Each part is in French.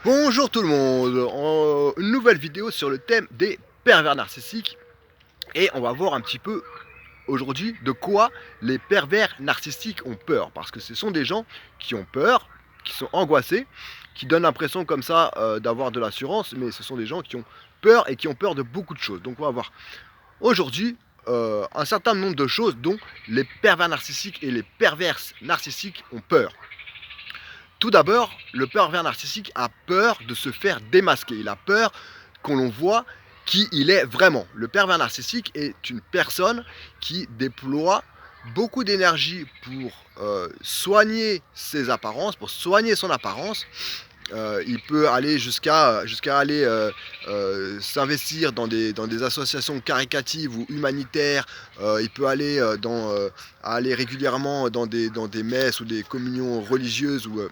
Bonjour tout le monde, une nouvelle vidéo sur le thème des pervers narcissiques et on va voir un petit peu aujourd'hui de quoi les pervers narcissiques ont peur parce que ce sont des gens qui ont peur, qui sont angoissés, qui donnent l'impression comme ça d'avoir de l'assurance, mais ce sont des gens qui ont peur et qui ont peur de beaucoup de choses. Donc on va voir aujourd'hui un certain nombre de choses dont les pervers narcissiques et les perverses narcissiques ont peur. Tout d'abord, le pervers narcissique a peur de se faire démasquer. Il a peur qu'on l'on voit qui il est vraiment. Le pervers narcissique est une personne qui déploie beaucoup d'énergie pour soigner ses apparences, pour soigner son apparence. Il peut aller jusqu'à aller s'investir dans des associations caritatives ou humanitaires. Il peut aller aller régulièrement dans des messes ou des communions religieuses ou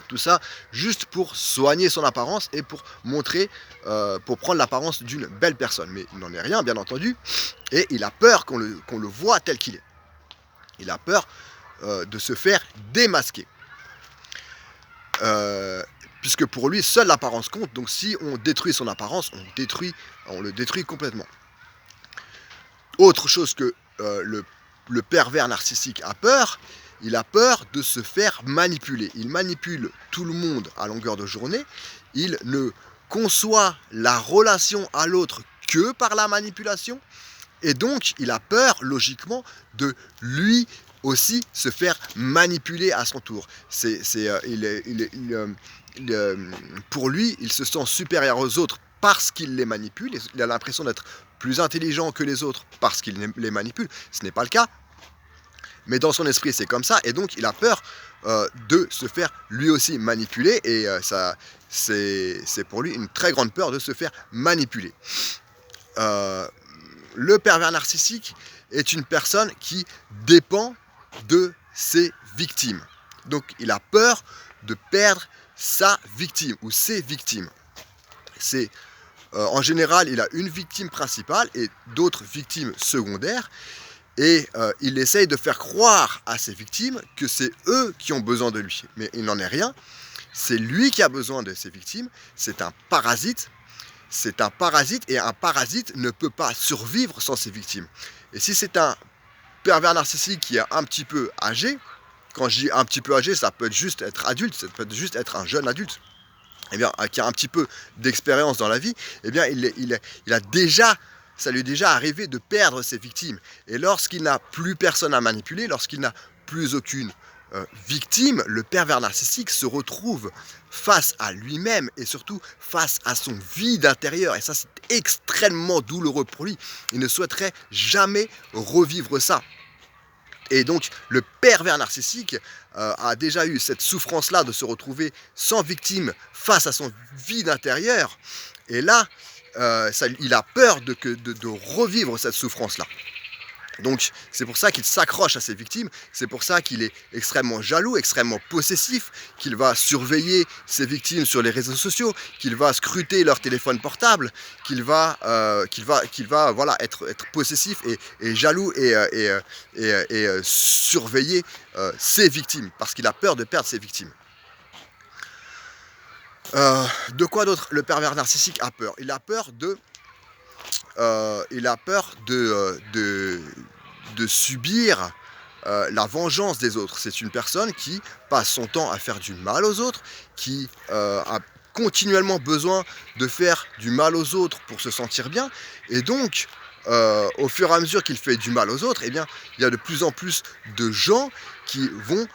tout ça juste pour soigner son apparence et pour montrer, pour prendre l'apparence d'une belle personne. Mais il n'en est rien, bien entendu, et il a peur qu'on le voit tel qu'il est. Il a peur de se faire démasquer. Puisque pour lui, seule l'apparence compte, donc si on détruit son apparence, on le détruit complètement. Autre chose que le pervers narcissique a peur, il a peur de se faire manipuler. Il manipule tout le monde à longueur de journée. Il ne conçoit la relation à l'autre que par la manipulation. Et donc, il a peur, logiquement, de lui aussi se faire manipuler à son tour. Pour lui, il se sent supérieur aux autres parce qu'il les manipule. Il a l'impression d'être plus intelligent que les autres parce qu'il les manipule. Ce n'est pas le cas. Mais dans son esprit, c'est comme ça, et donc il a peur de se faire lui aussi manipuler, et c'est pour lui une très grande peur de se faire manipuler. Le pervers narcissique est une personne qui dépend de ses victimes. Donc il a peur de perdre sa victime ou ses victimes. En général, il a une victime principale et d'autres victimes secondaires. Et il essaye de faire croire à ses victimes que c'est eux qui ont besoin de lui. Mais il n'en est rien. C'est lui qui a besoin de ses victimes. C'est un parasite. C'est un parasite, et un parasite ne peut pas survivre sans ses victimes. Et si c'est un pervers narcissique qui est un petit peu âgé, quand je dis un petit peu âgé, ça peut être juste être adulte, ça peut être juste être un jeune adulte, eh bien, qui a un petit peu d'expérience dans la vie, eh bien, il a déjà, ça lui est déjà arrivé de perdre ses victimes. Et lorsqu'il n'a plus personne à manipuler, lorsqu'il n'a plus aucune victime, le pervers narcissique se retrouve face à lui-même et surtout face à son vide intérieur. Et ça, c'est extrêmement douloureux pour lui. Il ne souhaiterait jamais revivre ça. Et donc, le pervers narcissique a déjà eu cette souffrance-là de se retrouver sans victime face à son vide intérieur. Et là, il a peur de revivre cette souffrance-là. Donc c'est pour ça qu'il s'accroche à ses victimes, c'est pour ça qu'il est extrêmement jaloux, extrêmement possessif, qu'il va surveiller ses victimes sur les réseaux sociaux, qu'il va scruter leur téléphone portable, qu'il va voilà, être possessif et jaloux et surveiller ses victimes, parce qu'il a peur de perdre ses victimes. De quoi d'autre le pervers narcissique a peur? Il a peur de subir la vengeance des autres. C'est une personne qui passe son temps à faire du mal aux autres, qui a continuellement besoin de faire du mal aux autres pour se sentir bien, et donc au fur et à mesure qu'il fait du mal aux autres, eh bien, il y a de plus en plus de gens qui vont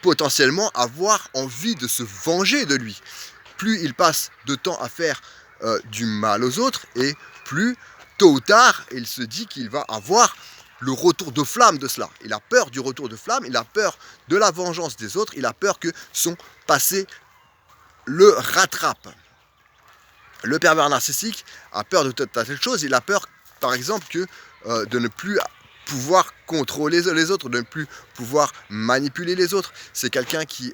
potentiellement avoir envie de se venger de lui. Plus il passe de temps à faire du mal aux autres, et plus tôt ou tard il se dit qu'il va avoir le retour de flamme de cela. Il a peur du retour de flamme, il a peur de la vengeance des autres, il a peur que son passé le rattrape. Le pervers narcissique a peur de toute telle chose. Il a peur, par exemple, de ne plus pouvoir contrôler les autres, de ne plus pouvoir manipuler les autres. C'est quelqu'un qui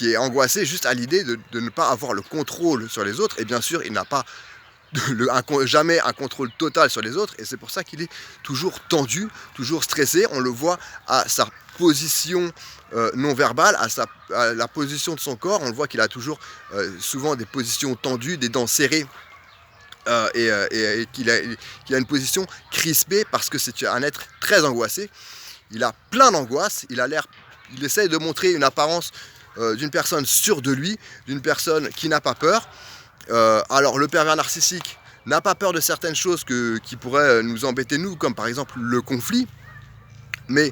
est angoissé juste à l'idée de ne pas avoir le contrôle sur les autres. Et bien sûr, il n'a pas jamais un contrôle total sur les autres, et c'est pour ça qu'il est toujours tendu, toujours stressé. On le voit à sa position non verbale, à la position de son corps. On le voit qu'il a toujours souvent des positions tendues, des dents serrées, et qu'il a une position crispée parce que c'est un être très angoissé. Il a plein d'angoisse, il essaye de montrer une apparence d'une personne sûre de lui, d'une personne qui n'a pas peur. Alors le pervers narcissique n'a pas peur de certaines choses qui pourraient nous embêter nous, comme par exemple le conflit, mais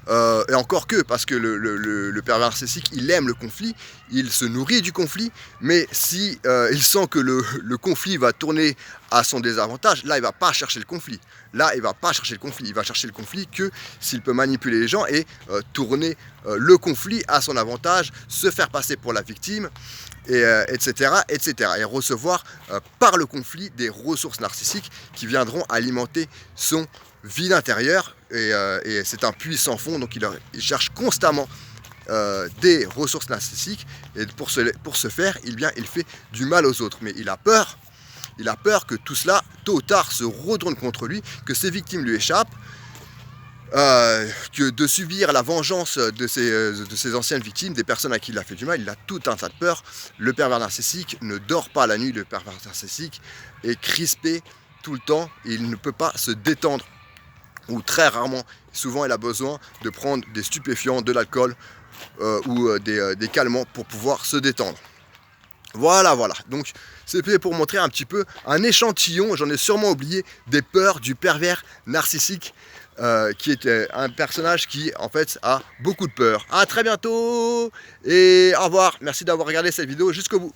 et encore que, parce que le pervers narcissique, il aime le conflit, il se nourrit du conflit, mais si il sent que le conflit va tourner à son désavantage, là il va pas chercher le conflit. Là il va pas chercher le conflit, il va chercher le conflit que s'il peut manipuler les gens et tourner le conflit à son avantage, se faire passer pour la victime, etc., etc. Et recevoir par le conflit des ressources narcissiques qui viendront alimenter son vide intérieur, et c'est un puits sans fond, donc il cherche constamment des ressources narcissiques, et pour ce faire, il fait du mal aux autres. Mais il a peur que tout cela, tôt ou tard, se retourne contre lui, que ses victimes lui échappent, que de subir la vengeance de ses anciennes victimes, des personnes à qui il a fait du mal. Il a tout un tas de peurs. Le pervers narcissique ne dort pas la nuit, le pervers narcissique est crispé tout le temps, et il ne peut pas se détendre, ou très rarement. Souvent il a besoin de prendre des stupéfiants, de l'alcool ou des calmants pour pouvoir se détendre. Voilà, donc c'était pour montrer un petit peu un échantillon, j'en ai sûrement oublié, des peurs du pervers narcissique, qui est un personnage qui en fait a beaucoup de peur. À très bientôt et au revoir, merci d'avoir regardé cette vidéo jusqu'au bout.